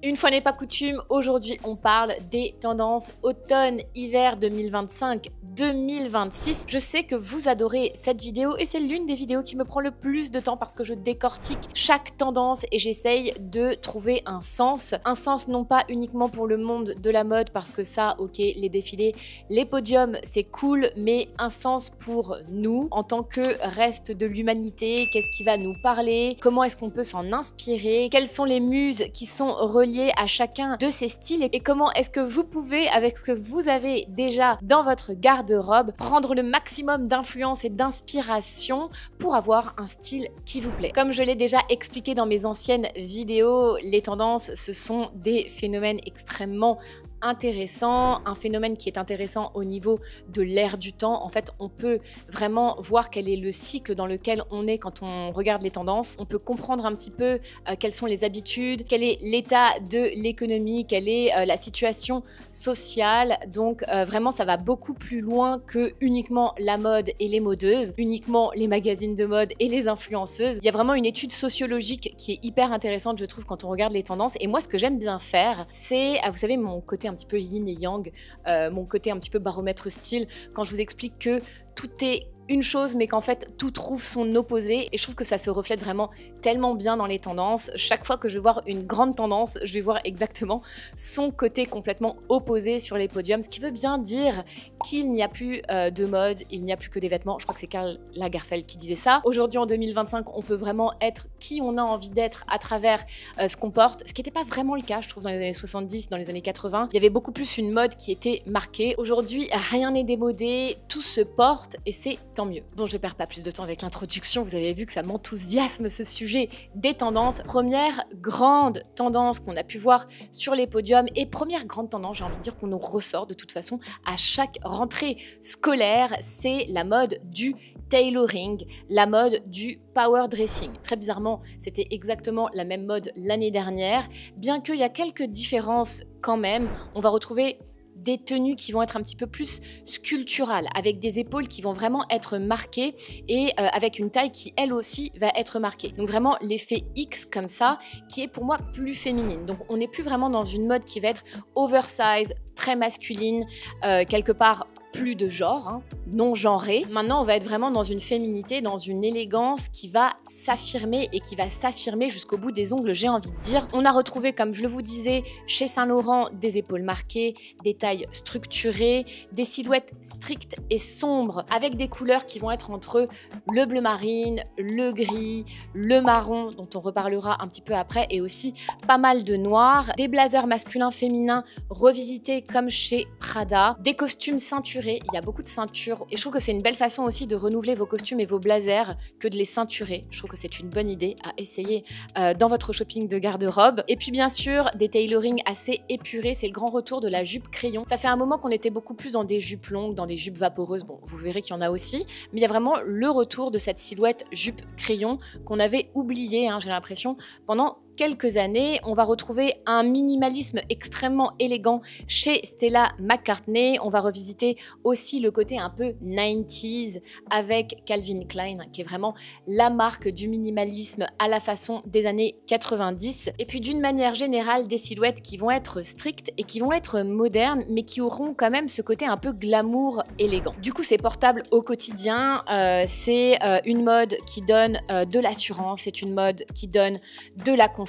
Une fois n'est pas coutume, aujourd'hui on parle des tendances automne-hiver 2025-2026. Je sais que vous adorez cette vidéo et c'est l'une des vidéos qui me prend le plus de temps parce que je décortique chaque tendance et j'essaye de trouver un sens. Un sens non pas uniquement pour le monde de la mode parce que ça, ok, les défilés, les podiums, c'est cool, mais un sens pour nous en tant que reste de l'humanité. Qu'est-ce qui va nous parler? Comment est-ce qu'on peut s'en inspirer? Quelles sont les muses qui sont reliées à chacun de ces styles et comment est-ce que vous pouvez, avec ce que vous avez déjà dans votre garde-robe, prendre le maximum d'influence et d'inspiration pour avoir un style qui vous plaît. Comme je l'ai déjà expliqué dans mes anciennes vidéos, les tendances, ce sont des phénomènes extrêmement intéressant, un phénomène qui est intéressant au niveau de l'ère du temps. En fait, on peut vraiment voir quel est le cycle dans lequel on est quand on regarde les tendances. On peut comprendre un petit peu quelles sont les habitudes, quel est l'état de l'économie, quelle est la situation sociale. Donc vraiment, ça va beaucoup plus loin que uniquement la mode et les modeuses, uniquement les magazines de mode et les influenceuses. Il y a vraiment une étude sociologique qui est hyper intéressante, je trouve, quand on regarde les tendances. Et moi, ce que j'aime bien faire, c'est, vous savez, mon côté un petit peu yin et yang, mon côté un petit peu baromètre style, quand je vous explique que tout est une chose mais qu'en fait tout trouve son opposé et je trouve que ça se reflète vraiment tellement bien dans les tendances. Chaque fois que je vais voir une grande tendance, je vais voir exactement son côté complètement opposé sur les podiums, ce qui veut bien dire qu'il n'y a plus de mode, il n'y a plus que des vêtements. Je crois que c'est Karl Lagerfeld qui disait ça. Aujourd'hui en 2025, on peut vraiment être qui on a envie d'être à travers ce qu'on porte, ce qui n'était pas vraiment le cas, je trouve, dans les années 70, dans les années 80. Il y avait beaucoup plus une mode qui était marquée. Aujourd'hui, rien n'est démodé, tout se porte et c'est tant mieux. Bon, je perds pas plus de temps avec l'introduction, vous avez vu que ça m'enthousiasme ce sujet des tendances. Première grande tendance qu'on a pu voir sur les podiums et première grande tendance, j'ai envie de dire qu'on nous ressort de toute façon à chaque rentrée scolaire, c'est la mode du tailoring, la mode du power dressing. Très bizarrement, c'était exactement la même mode l'année dernière, bien qu'il y a quelques différences quand même. On va retrouver des tenues qui vont être un petit peu plus sculpturales, avec des épaules qui vont vraiment être marquées et avec une taille qui, elle aussi, va être marquée. Donc vraiment l'effet X comme ça, qui est pour moi plus féminine. Donc on n'est plus vraiment dans une mode qui va être oversize, très masculine, quelque part plus de genre, hein, non genré. Maintenant, on va être vraiment dans une féminité, dans une élégance qui va s'affirmer et qui va s'affirmer jusqu'au bout des ongles, j'ai envie de dire. On a retrouvé, comme je le vous disais, chez Saint Laurent, des épaules marquées, des tailles structurées, des silhouettes strictes et sombres, avec des couleurs qui vont être entre le bleu marine, le gris, le marron, dont on reparlera un petit peu après, et aussi pas mal de noir, des blazers masculins, féminins, revisités comme chez Prada, des costumes ceinturés. Il y a beaucoup de ceintures et je trouve que c'est une belle façon aussi de renouveler vos costumes et vos blazers que de les ceinturer. Je trouve que c'est une bonne idée à essayer dans votre shopping de garde-robe. Et puis bien sûr, des tailoring assez épurés, c'est le grand retour de la jupe crayon. Ça fait un moment qu'on était beaucoup plus dans des jupes longues, dans des jupes vaporeuses. Bon, vous verrez qu'il y en a aussi, mais il y a vraiment le retour de cette silhouette jupe crayon qu'on avait oublié, hein, j'ai l'impression, pendant quelques années. On va retrouver un minimalisme extrêmement élégant chez Stella McCartney. On va revisiter aussi le côté un peu 90s avec Calvin Klein, qui est vraiment la marque du minimalisme à la façon des années 90. Et puis d'une manière générale, des silhouettes qui vont être strictes et qui vont être modernes, mais qui auront quand même ce côté un peu glamour élégant. Du coup, c'est portable au quotidien. C'est une mode qui donne de l'assurance, c'est une mode qui donne de la confiance.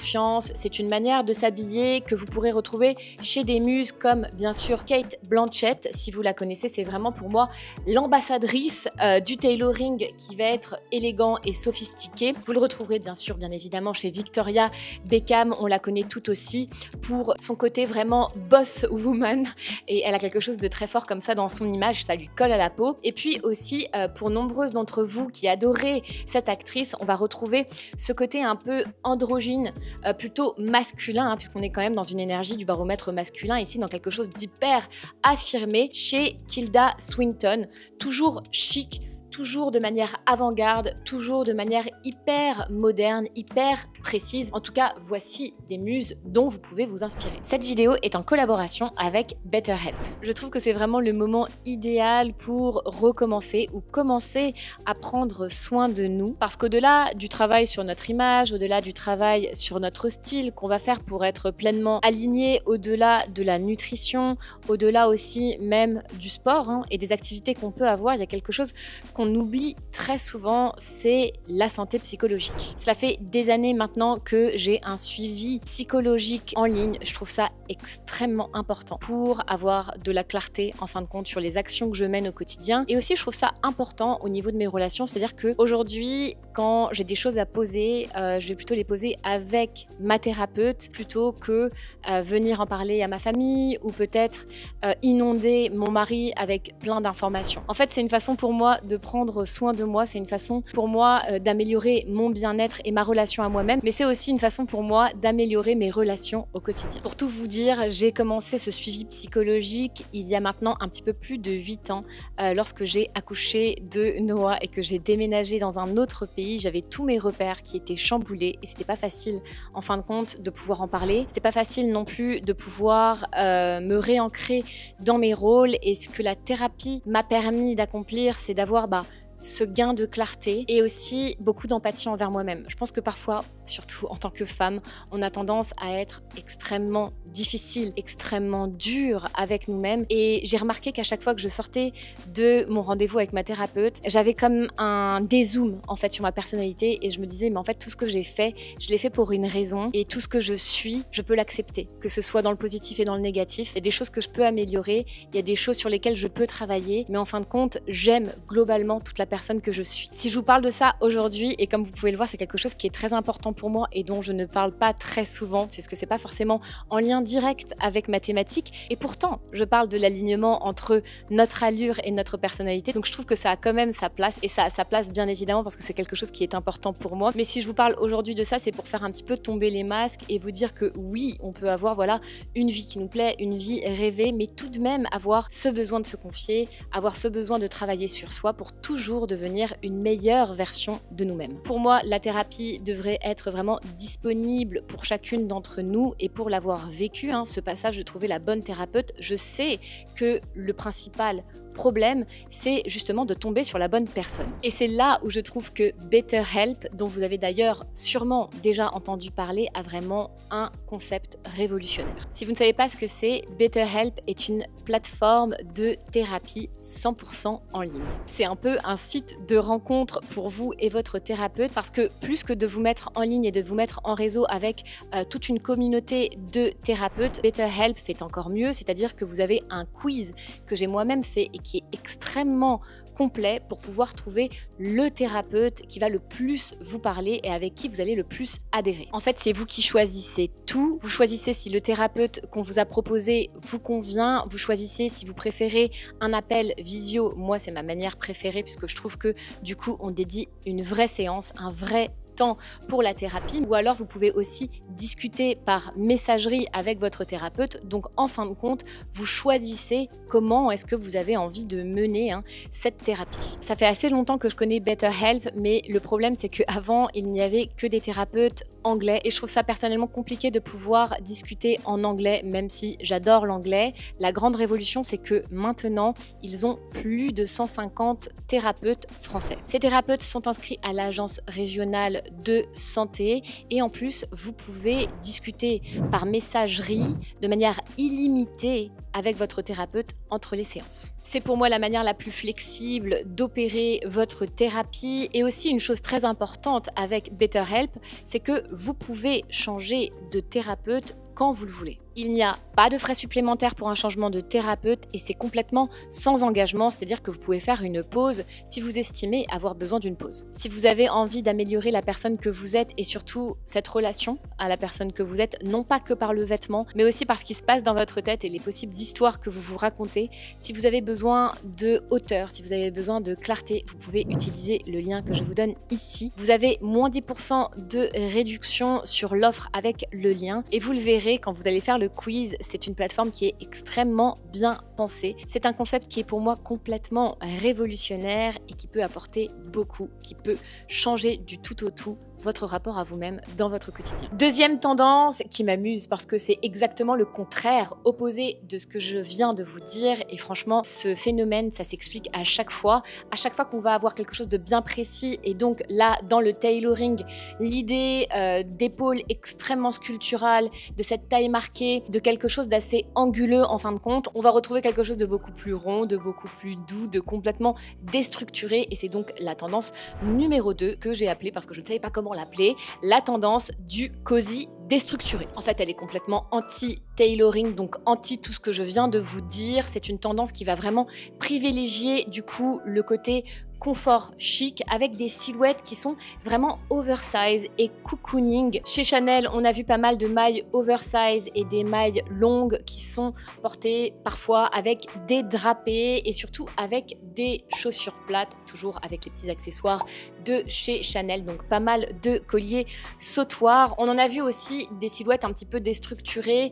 C'est une manière de s'habiller que vous pourrez retrouver chez des muses comme bien sûr Cate Blanchett. Si vous la connaissez, c'est vraiment pour moi l'ambassadrice du tailoring qui va être élégant et sophistiqué. Vous le retrouverez bien sûr, bien évidemment, chez Victoria Beckham. On la connaît tout aussi pour son côté vraiment boss woman et elle a quelque chose de très fort comme ça dans son image, ça lui colle à la peau. Et puis aussi, pour nombreuses d'entre vous qui adorez cette actrice, on va retrouver ce côté un peu androgyne, plutôt masculin, hein, puisqu'on est quand même dans une énergie du baromètre masculin, ici dans quelque chose d'hyper affirmé chez Tilda Swinton, toujours chic, toujours de manière avant-garde, toujours de manière hyper moderne, hyper précise. En tout cas, voici des muses dont vous pouvez vous inspirer. Cette vidéo est en collaboration avec BetterHelp. Je trouve que c'est vraiment le moment idéal pour recommencer ou commencer à prendre soin de nous, parce qu'au-delà du travail sur notre image, au-delà du travail sur notre style qu'on va faire pour être pleinement aligné, au-delà de la nutrition, au-delà aussi même du sport et des activités qu'on peut avoir, il y a quelque chose qu'on oublie très souvent, c'est la santé psychologique. Cela fait des années maintenant que j'ai un suivi psychologique en ligne. Je trouve ça extrêmement important pour avoir de la clarté en fin de compte sur les actions que je mène au quotidien. Et aussi, je trouve ça important au niveau de mes relations, c'est-à-dire qu'aujourd'hui, quand j'ai des choses à poser, je vais plutôt les poser avec ma thérapeute plutôt que venir en parler à ma famille ou peut-être inonder mon mari avec plein d'informations. En fait, c'est une façon pour moi de prendre soin de moi, c'est une façon pour moi d'améliorer mon bien-être et ma relation à moi-même, mais c'est aussi une façon pour moi d'améliorer mes relations au quotidien. Pour tout vous dire, j'ai commencé ce suivi psychologique il y a maintenant un petit peu plus de 8 ans, lorsque j'ai accouché de Noah et que j'ai déménagé dans un autre pays. J'avais tous mes repères qui étaient chamboulés et c'était pas facile en fin de compte de pouvoir en parler. C'était pas facile non plus de pouvoir me réancrer dans mes rôles, et ce que la thérapie m'a permis d'accomplir, c'est d'avoir ce gain de clarté et aussi beaucoup d'empathie envers moi-même. Je pense que parfois, surtout en tant que femme, on a tendance à être extrêmement difficile, extrêmement dur avec nous-mêmes, et j'ai remarqué qu'à chaque fois que je sortais de mon rendez-vous avec ma thérapeute, j'avais comme un dézoom en fait sur ma personnalité et je me disais mais en fait tout ce que j'ai fait, je l'ai fait pour une raison, et tout ce que je suis, je peux l'accepter, que ce soit dans le positif et dans le négatif. Il y a des choses que je peux améliorer, il y a des choses sur lesquelles je peux travailler, mais en fin de compte, j'aime globalement toute la personne que je suis. Si je vous parle de ça aujourd'hui, et comme vous pouvez le voir, c'est quelque chose qui est très important pour moi et dont je ne parle pas très souvent puisque c'est pas forcément en lien direct avec ma thématique, et pourtant je parle de l'alignement entre notre allure et notre personnalité, donc je trouve que ça a quand même sa place, et ça a sa place bien évidemment parce que c'est quelque chose qui est important pour moi. Mais si je vous parle aujourd'hui de ça, c'est pour faire un petit peu tomber les masques et vous dire que oui, on peut avoir une vie qui nous plaît, une vie rêvée, mais tout de même avoir ce besoin de se confier, avoir ce besoin de travailler sur soi pour toujours devenir une meilleure version de nous-mêmes. Pour moi, la thérapie devrait être vraiment disponible pour chacune d'entre nous, et pour l'avoir vécu, ce passage de trouver la bonne thérapeute, je sais que le principal problème, c'est justement de tomber sur la bonne personne. Et c'est là où je trouve que BetterHelp, dont vous avez d'ailleurs sûrement déjà entendu parler, a vraiment un concept révolutionnaire. Si vous ne savez pas ce que c'est, BetterHelp est une plateforme de thérapie 100% en ligne. C'est un peu un site de rencontre pour vous et votre thérapeute, parce que plus que de vous mettre en ligne et de vous mettre en réseau avec toute une communauté de thérapeutes, BetterHelp fait encore mieux, c'est-à-dire que vous avez un quiz que j'ai moi-même fait et qui est extrêmement complet pour pouvoir trouver le thérapeute qui va le plus vous parler et avec qui vous allez le plus adhérer. En fait, c'est vous qui choisissez tout. Vous choisissez si le thérapeute qu'on vous a proposé vous convient. Vous choisissez si vous préférez un appel visio. Moi, c'est ma manière préférée puisque je trouve que du coup, on dédie une vraie séance, un vrai temps pour la thérapie, ou alors vous pouvez aussi discuter par messagerie avec votre thérapeute. Donc en fin de compte, vous choisissez comment est-ce que vous avez envie de mener cette thérapie. Ça fait assez longtemps que je connais BetterHelp, mais le problème c'est qu'avant il n'y avait que des thérapeutes anglais, et je trouve ça personnellement compliqué de pouvoir discuter en anglais, même si j'adore l'anglais. La grande révolution, c'est que maintenant ils ont plus de 150 thérapeutes français. Ces thérapeutes sont inscrits à l'agence régionale de santé, et en plus vous pouvez discuter par messagerie de manière illimitée avec votre thérapeute entre les séances. C'est pour moi la manière la plus flexible d'opérer votre thérapie, et aussi une chose très importante avec BetterHelp, c'est que vous pouvez changer de thérapeute quand vous le voulez. Il n'y a pas de frais supplémentaires pour un changement de thérapeute et c'est complètement sans engagement, c'est-à-dire que vous pouvez faire une pause si vous estimez avoir besoin d'une pause. Si vous avez envie d'améliorer la personne que vous êtes et surtout cette relation à la personne que vous êtes, non pas que par le vêtement, mais aussi par ce qui se passe dans votre tête et les possibles histoires que vous vous racontez, si vous avez besoin de hauteur, si vous avez besoin de clarté, vous pouvez utiliser le lien que je vous donne ici. Vous avez moins 10% de réduction sur l'offre avec le lien et vous le verrez quand vous allez faire le de quiz. C'est une plateforme qui est extrêmement bien pensée. C'est un concept qui est pour moi complètement révolutionnaire et qui peut apporter beaucoup, qui peut changer du tout au tout votre rapport à vous-même dans votre quotidien. Deuxième tendance qui m'amuse parce que c'est exactement le contraire, opposé de ce que je viens de vous dire, et franchement ce phénomène ça s'explique à chaque fois qu'on va avoir quelque chose de bien précis, et donc là dans le tailoring, l'idée d'épaules extrêmement sculpturales, de cette taille marquée, de quelque chose d'assez anguleux en fin de compte, on va retrouver quelque chose de beaucoup plus rond, de beaucoup plus doux, de complètement déstructuré, et c'est donc la tendance numéro 2 que j'ai appelée, parce que je ne savais pas comment l'appeler, la tendance du cosy déstructuré. En fait, elle est complètement anti-tailoring, donc anti tout ce que je viens de vous dire. C'est une tendance qui va vraiment privilégier du coup le côté confort chic avec des silhouettes qui sont vraiment oversize et cocooning. Chez Chanel, on a vu pas mal de mailles oversize et des mailles longues qui sont portées parfois avec des drapés et surtout avec des chaussures plates, toujours avec les petits accessoires de chez Chanel, donc pas mal de colliers sautoirs. On en a vu aussi des silhouettes un petit peu déstructurées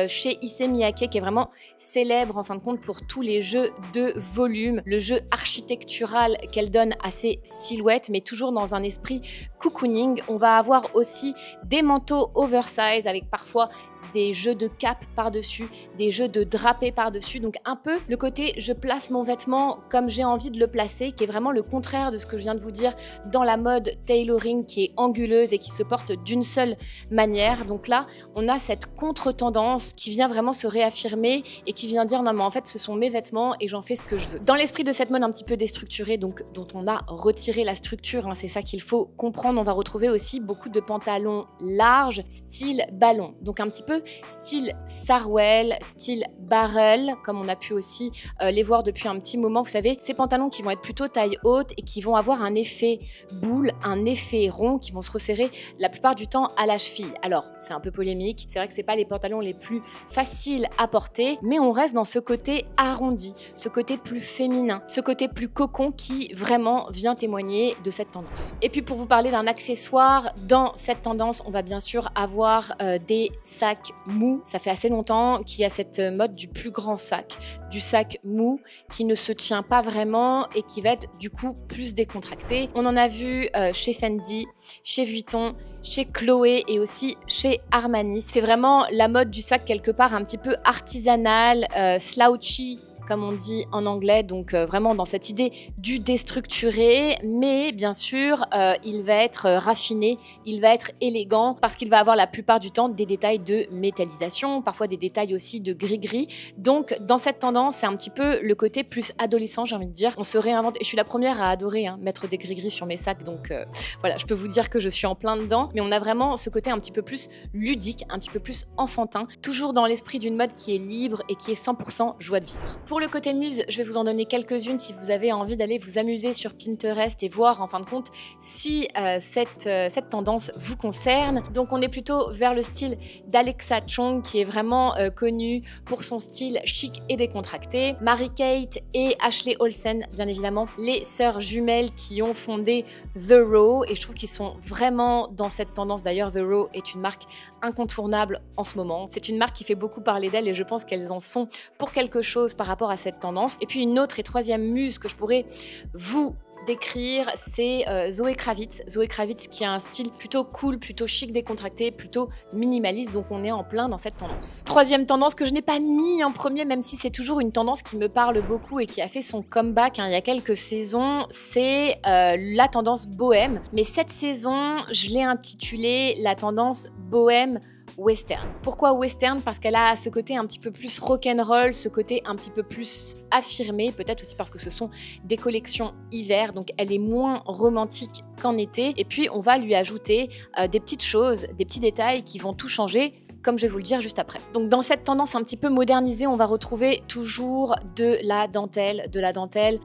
chez Issey Miyake, qui est vraiment célèbre en fin de compte pour tous les jeux de volume, le jeu architectural qu'elle donne à ses silhouettes, mais toujours dans un esprit cocooning. On va avoir aussi des manteaux oversize avec parfois des jeux de cape par-dessus, des jeux de drapés par-dessus, donc un peu le côté je place mon vêtement comme j'ai envie de le placer, qui est vraiment le contraire de ce que je viens de vous dire dans la mode tailoring qui est anguleuse et qui se porte d'une seule manière. Donc là, on a cette contre-tendance qui vient vraiment se réaffirmer et qui vient dire non mais en fait ce sont mes vêtements et j'en fais ce que je veux. Dans l'esprit de cette mode un petit peu déstructurée, donc dont on a retiré la structure, c'est ça qu'il faut comprendre, on va retrouver aussi beaucoup de pantalons larges, style ballon, donc un petit peu style Sarwell, style Barrel, comme on a pu aussi les voir depuis un petit moment. Vous savez, ces pantalons qui vont être plutôt taille haute et qui vont avoir un effet boule, un effet rond, qui vont se resserrer la plupart du temps à la cheville. Alors, c'est un peu polémique, c'est vrai que c'est pas les pantalons les plus faciles à porter, mais on reste dans ce côté arrondi, ce côté plus féminin, ce côté plus cocon qui vraiment vient témoigner de cette tendance. Et puis pour vous parler d'un accessoire, dans cette tendance, on va bien sûr avoir des sacs mou. Ça fait assez longtemps qu'il y a cette mode du plus grand sac, du sac mou qui ne se tient pas vraiment et qui va être du coup plus décontracté. On en a vu chez Fendi, chez Vuitton, chez Chloé et aussi chez Armani. C'est vraiment la mode du sac quelque part un petit peu artisanal, slouchy, comme on dit en anglais, donc vraiment dans cette idée du déstructuré, mais bien sûr, il va être raffiné, il va être élégant, parce qu'il va avoir la plupart du temps des détails de métallisation, parfois des détails aussi de gris-gris. Donc dans cette tendance, c'est un petit peu le côté plus adolescent, j'ai envie de dire. On se réinvente, et je suis la première à adorer mettre des gris-gris sur mes sacs, donc voilà, je peux vous dire que je suis en plein dedans, mais on a vraiment ce côté un petit peu plus ludique, un petit peu plus enfantin, toujours dans l'esprit d'une mode qui est libre et qui est 100% joie de vivre. Pour le côté muse, je vais vous en donner quelques-unes si vous avez envie d'aller vous amuser sur Pinterest et voir en fin de compte si cette tendance vous concerne. Donc on est plutôt vers le style d'Alexa Chung, qui est vraiment connue pour son style chic et décontracté. Mary-Kate et Ashley Olsen, bien évidemment, les sœurs jumelles qui ont fondé The Row, et je trouve qu'ils sont vraiment dans cette tendance. D'ailleurs, The Row est une marque incontournable en ce moment. C'est une marque qui fait beaucoup parler d'elle et je pense qu'elles en sont pour quelque chose par rapport à cette tendance. Et puis une autre et troisième muse que je pourrais vous décrire, c'est Zoé Kravitz. Zoé Kravitz qui a un style plutôt cool, plutôt chic, décontracté, plutôt minimaliste, donc on est en plein dans cette tendance. Troisième tendance que je n'ai pas mis en premier, même si c'est toujours une tendance qui me parle beaucoup et qui a fait son comeback il y a quelques saisons, c'est la tendance bohème. Mais cette saison, je l'ai intitulée la tendance bohème western. Pourquoi western? Parce qu'elle a ce côté un petit peu plus rock'n'roll, ce côté un petit peu plus affirmé, peut-être aussi parce que ce sont des collections hiver, donc elle est moins romantique qu'en été. Et puis on va lui ajouter des petites choses, des petits détails qui vont tout changer, comme je vais vous le dire juste après. Donc dans cette tendance un petit peu modernisée, on va retrouver toujours de la dentelle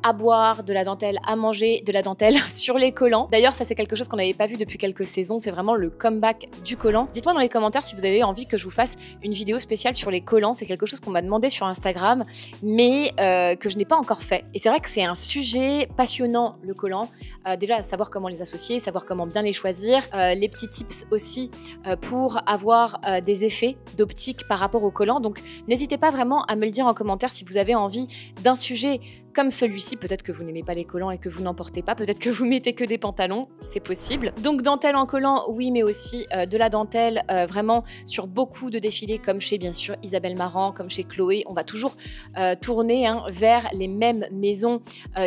à boire, de la dentelle à manger, de la dentelle sur les collants. D'ailleurs, ça c'est quelque chose qu'on n'avait pas vu depuis quelques saisons, c'est vraiment le comeback du collant. Dites-moi dans les commentaires si vous avez envie que je vous fasse une vidéo spéciale sur les collants, c'est quelque chose qu'on m'a demandé sur Instagram, mais que je n'ai pas encore fait. Et c'est vrai que c'est un sujet passionnant, le collant. Déjà, savoir comment les associer, savoir comment bien les choisir, les petits tips aussi pour avoir des effets d'optique par rapport au collant. Donc n'hésitez pas vraiment à me le dire en commentaire si vous avez envie d'un sujet comme celui-ci. Peut-être que vous n'aimez pas les collants et que vous n'en portez pas, peut-être que vous mettez que des pantalons, c'est possible. Donc dentelle en collant, oui, mais aussi de la dentelle vraiment sur beaucoup de défilés, comme chez bien sûr Isabelle Marant, comme chez Chloé. On va toujours tourner vers les mêmes maisons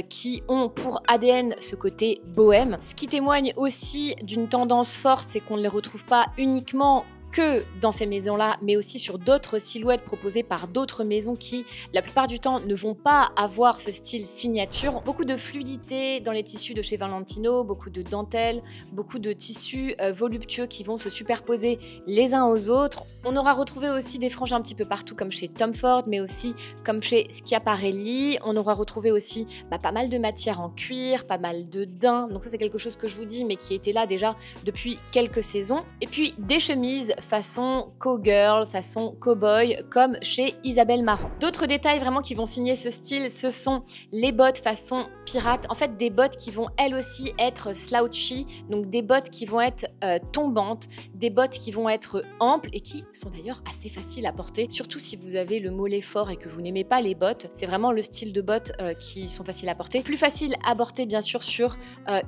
qui ont pour ADN ce côté bohème. Ce qui témoigne aussi d'une tendance forte, c'est qu'on ne les retrouve pas uniquement que dans ces maisons-là, mais aussi sur d'autres silhouettes proposées par d'autres maisons qui, la plupart du temps, ne vont pas avoir ce style signature. Beaucoup de fluidité dans les tissus de chez Valentino, beaucoup de dentelles, beaucoup de tissus voluptueux qui vont se superposer les uns aux autres. On aura retrouvé aussi des franges un petit peu partout, comme chez Tom Ford, mais aussi comme chez Schiaparelli. On aura retrouvé aussi pas mal de matière en cuir, pas mal de daim. Donc ça, c'est quelque chose que je vous dis, mais qui était là déjà depuis quelques saisons. Et puis des chemises façon cowgirl, façon cowboy, comme chez Isabelle Marant. D'autres détails vraiment qui vont signer ce style, ce sont les bottes façon pirate. En fait, des bottes qui vont elles aussi être slouchy, donc des bottes qui vont être tombantes, des bottes qui vont être amples et qui sont d'ailleurs assez faciles à porter, surtout si vous avez le mollet fort et que vous n'aimez pas les bottes. C'est vraiment le style de bottes qui sont faciles à porter. Plus facile à porter bien sûr sur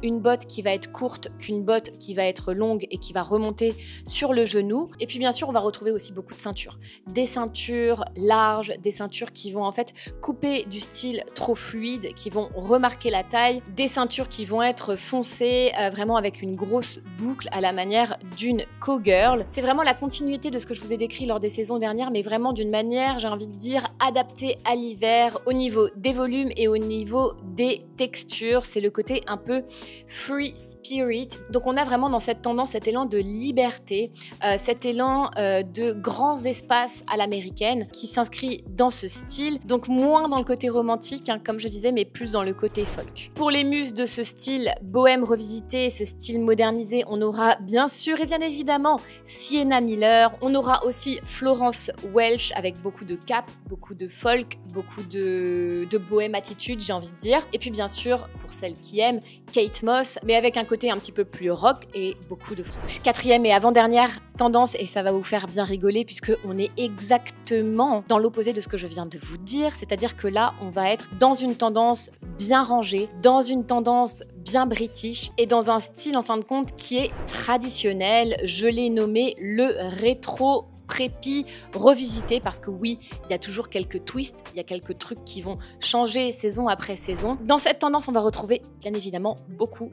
une botte qui va être courte qu'une botte qui va être longue et qui va remonter sur le genou. Et puis bien sûr, on va retrouver aussi beaucoup de ceintures. Des ceintures larges, des ceintures qui vont en fait couper du style trop fluide, qui vont remarquer la taille, des ceintures qui vont être foncées, vraiment avec une grosse boucle à la manière d'une cowgirl. C'est vraiment la continuité de ce que je vous ai décrit lors des saisons dernières, mais vraiment d'une manière, j'ai envie de dire, adaptée à l'hiver, au niveau des volumes et au niveau des textures. C'est le côté un peu free spirit. Donc on a vraiment dans cette tendance cet élan de liberté, cet élan de grands espaces à l'américaine qui s'inscrit dans ce style, donc moins dans le côté romantique, comme je disais, mais plus dans le côté folk. Pour les muses de ce style bohème revisité, ce style modernisé, on aura bien sûr et bien évidemment Sienna Miller, on aura aussi Florence Welch avec beaucoup de cap, beaucoup de folk, beaucoup de bohème attitude, j'ai envie de dire, et puis bien sûr, pour celles qui aiment, Kate Moss, mais avec un côté un petit peu plus rock et beaucoup de franges. Quatrième et avant-dernière tendance, et ça va vous faire bien rigoler puisque on est exactement dans l'opposé de ce que je viens de vous dire, c'est-à-dire que là, on va être dans une tendance bien rangée, dans une tendance bien british et dans un style en fin de compte qui est traditionnel. Je l'ai nommé le rétro prépi revisité parce que oui, il y a toujours quelques twists, il y a quelques trucs qui vont changer saison après saison. Dans cette tendance, on va retrouver bien évidemment beaucoup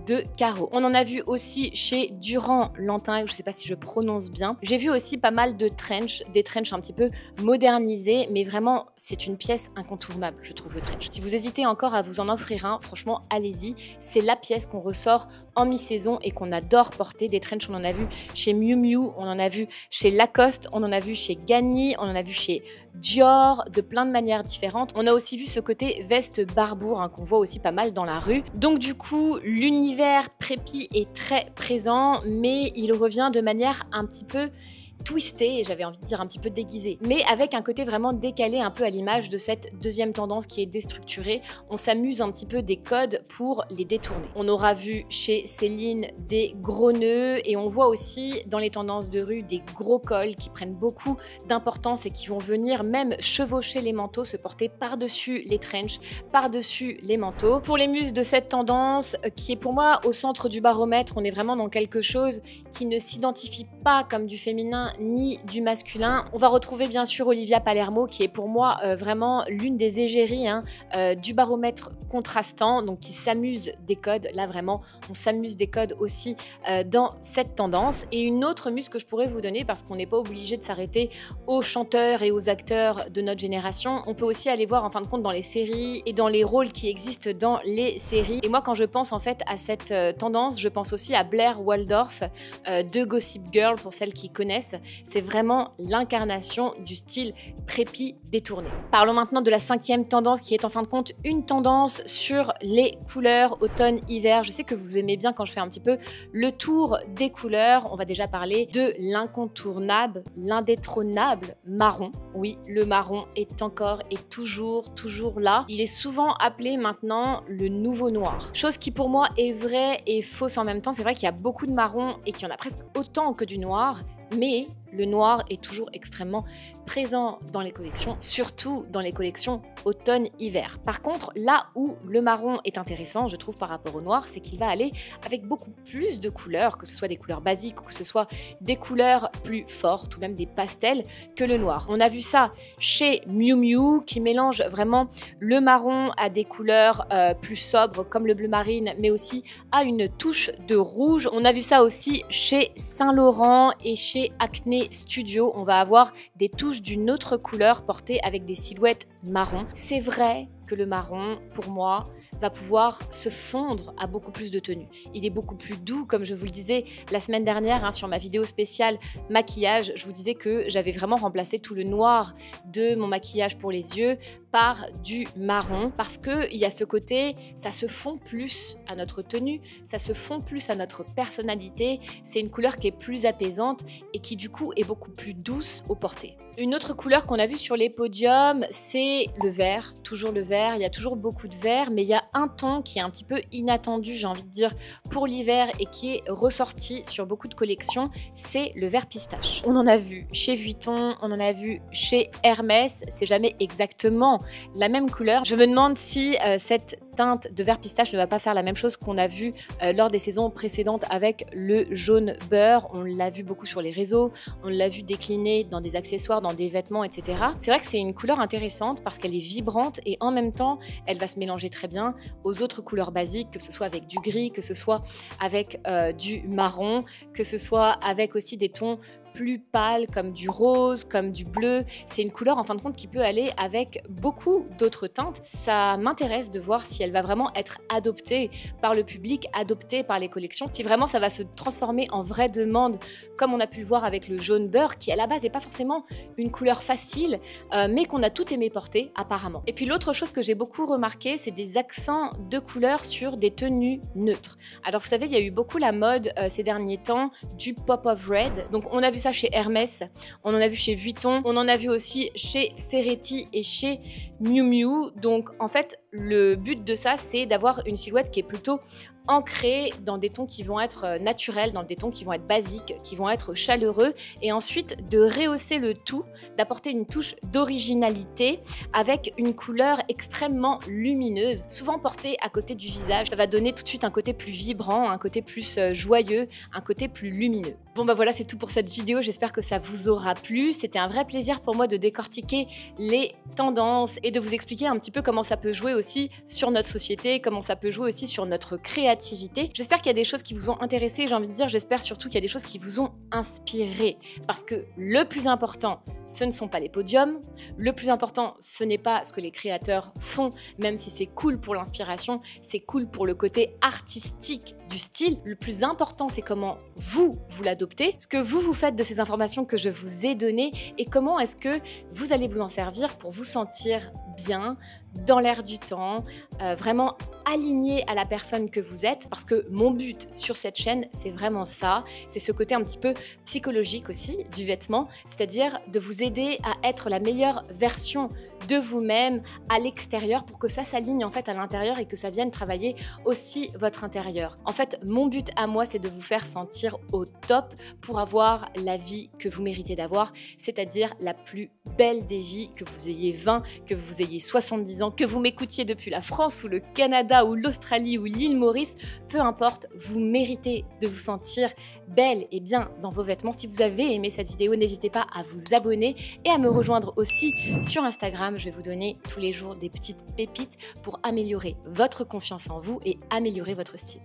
de carreaux. On en a vu aussi chez Durand Lantin, je sais pas si je prononce bien. J'ai vu aussi pas mal de trench, des trench un petit peu modernisés, mais vraiment c'est une pièce incontournable, je trouve, le trench. Si vous hésitez encore à vous en offrir un, franchement allez-y, c'est la pièce qu'on ressort en mi-saison et qu'on adore porter. Des trench, on en a vu chez Miu Miu, on en a vu chez Lacoste, on en a vu chez Ganni, on en a vu chez Dior, de plein de manières différentes. On a aussi vu ce côté veste Barbour qu'on voit aussi pas mal dans la rue. Donc du coup, l'univers prépi est très présent, mais il revient de manière un petit peu twisté, et j'avais envie de dire un petit peu déguisé, mais avec un côté vraiment décalé un peu à l'image de cette deuxième tendance qui est déstructurée. On s'amuse un petit peu des codes pour les détourner. On aura vu chez Céline des gros nœuds et on voit aussi dans les tendances de rue des gros cols qui prennent beaucoup d'importance et qui vont venir même chevaucher les manteaux, se porter par-dessus les trench, par-dessus les manteaux. Pour les muses de cette tendance qui est pour moi au centre du baromètre, on est vraiment dans quelque chose qui ne s'identifie pas comme du féminin ni du masculin. On va retrouver bien sûr Olivia Palermo qui est pour moi vraiment l'une des égéries du baromètre contrastant, donc qui s'amuse des codes. Là vraiment on s'amuse des codes aussi dans cette tendance. Et une autre muse que je pourrais vous donner, parce qu'on n'est pas obligé de s'arrêter aux chanteurs et aux acteurs de notre génération, on peut aussi aller voir en fin de compte dans les séries et dans les rôles qui existent dans les séries. Et moi quand je pense en fait à cette tendance, je pense aussi à Blair Waldorf de Gossip Girl, pour celles qui connaissent. C'est vraiment l'incarnation du style prépi détourné. Parlons maintenant de la cinquième tendance qui est en fin de compte une tendance sur les couleurs automne-hiver. Je sais que vous aimez bien quand je fais un petit peu le tour des couleurs. On va déjà parler de l'incontournable, l'indétrônable marron. Oui, le marron est encore et toujours là. Il est souvent appelé maintenant le nouveau noir. Chose qui pour moi est vraie et fausse en même temps. C'est vrai qu'il y a beaucoup de marron et qu'il y en a presque autant que du noir. Mais le noir est toujours extrêmement présent dans les collections, surtout dans les collections automne-hiver. Par contre, là où le marron est intéressant, je trouve, par rapport au noir, c'est qu'il va aller avec beaucoup plus de couleurs, que ce soit des couleurs basiques ou que ce soit des couleurs plus fortes ou même des pastels que le noir. On a vu ça chez Miu Miu qui mélange vraiment le marron à des couleurs plus sobres comme le bleu marine, mais aussi à une touche de rouge. On a vu ça aussi chez Saint Laurent et chez Acne Studio. On va avoir des touches d'une autre couleur portées avec des silhouettes marron. C'est vrai que le marron, pour moi, va pouvoir se fondre à beaucoup plus de tenues. Il est beaucoup plus doux, comme je vous le disais la semaine dernière sur ma vidéo spéciale maquillage. Je vous disais que j'avais vraiment remplacé tout le noir de mon maquillage pour les yeux par du marron parce qu'il y a ce côté, ça se fond plus à notre tenue, ça se fond plus à notre personnalité. C'est une couleur qui est plus apaisante et qui du coup est beaucoup plus douce au porté. Une autre couleur qu'on a vue sur les podiums, c'est le vert, toujours le vert. Il y a toujours beaucoup de vert, mais il y a un ton qui est un petit peu inattendu, j'ai envie de dire, pour l'hiver et qui est ressorti sur beaucoup de collections, c'est le vert pistache. On en a vu chez Vuitton, on en a vu chez Hermès, c'est jamais exactement la même couleur. Je me demande si cette teinte de vert pistache ne va pas faire la même chose qu'on a vu lors des saisons précédentes avec le jaune beurre. On l'a vu beaucoup sur les réseaux, on l'a vu décliner dans des accessoires, dans des vêtements, etc. C'est vrai que c'est une couleur intéressante parce qu'elle est vibrante et en même temps, elle va se mélanger très bien aux autres couleurs basiques, que ce soit avec du gris, que ce soit avec du marron, que ce soit avec aussi des tons plus pâles comme du rose, comme du bleu. C'est une couleur en fin de compte qui peut aller avec beaucoup d'autres teintes. Ça m'intéresse de voir si elle va vraiment être adoptée par le public, adoptée par les collections, si vraiment ça va se transformer en vraie demande comme on a pu le voir avec le jaune beurre qui à la base n'est pas forcément une couleur facile mais qu'on a tout aimé porter apparemment. Et puis l'autre chose que j'ai beaucoup remarqué, c'est des accents de couleurs sur des tenues neutres. Alors vous savez, il y a eu beaucoup la mode ces derniers temps du pop of red. Donc on a vu ça chez Hermès, on en a vu chez Vuitton, on en a vu aussi chez Ferretti et chez Miu Miu. Donc en fait, le but de ça, c'est d'avoir une silhouette qui est plutôt ancrée dans des tons qui vont être naturels, dans des tons qui vont être basiques, qui vont être chaleureux, et ensuite de rehausser le tout, d'apporter une touche d'originalité avec une couleur extrêmement lumineuse, souvent portée à côté du visage. Ça va donner tout de suite un côté plus vibrant, un côté plus joyeux, un côté plus lumineux. Bon bah voilà, c'est tout pour cette vidéo, j'espère que ça vous aura plu. C'était un vrai plaisir pour moi de décortiquer les tendances et de vous expliquer un petit peu comment ça peut jouer aussi sur notre société, comment ça peut jouer aussi sur notre créativité. J'espère qu'il y a des choses qui vous ont intéressé, j'ai envie de dire, j'espère surtout qu'il y a des choses qui vous ont inspiré. Parce que le plus important, ce ne sont pas les podiums, le plus important, ce n'est pas ce que les créateurs font, même si c'est cool pour l'inspiration, c'est cool pour le côté artistique du style. Le plus important, c'est comment vous l'adoptez, ce que vous faites de ces informations que je vous ai données et comment est-ce que vous allez vous en servir pour vous sentir bien, dans l'air du temps, vraiment aligné à la personne que vous êtes, parce que mon but sur cette chaîne, c'est vraiment ça, c'est ce côté un petit peu psychologique aussi du vêtement, c'est-à-dire de vous aider à être la meilleure version de vous-même à l'extérieur pour que ça s'aligne en fait à l'intérieur et que ça vienne travailler aussi votre intérieur. En fait, mon but à moi, c'est de vous faire sentir au top pour avoir la vie que vous méritez d'avoir, c'est-à-dire la plus belle des vies, que vous ayez 20, que vous ayez 70 ans, que vous m'écoutiez depuis la France ou le Canada ou l'Australie ou l'île Maurice, peu importe, vous méritez de vous sentir belle et bien dans vos vêtements. Si vous avez aimé cette vidéo, n'hésitez pas à vous abonner et à me rejoindre aussi sur Instagram. Je vais vous donner tous les jours des petites pépites pour améliorer votre confiance en vous et améliorer votre style.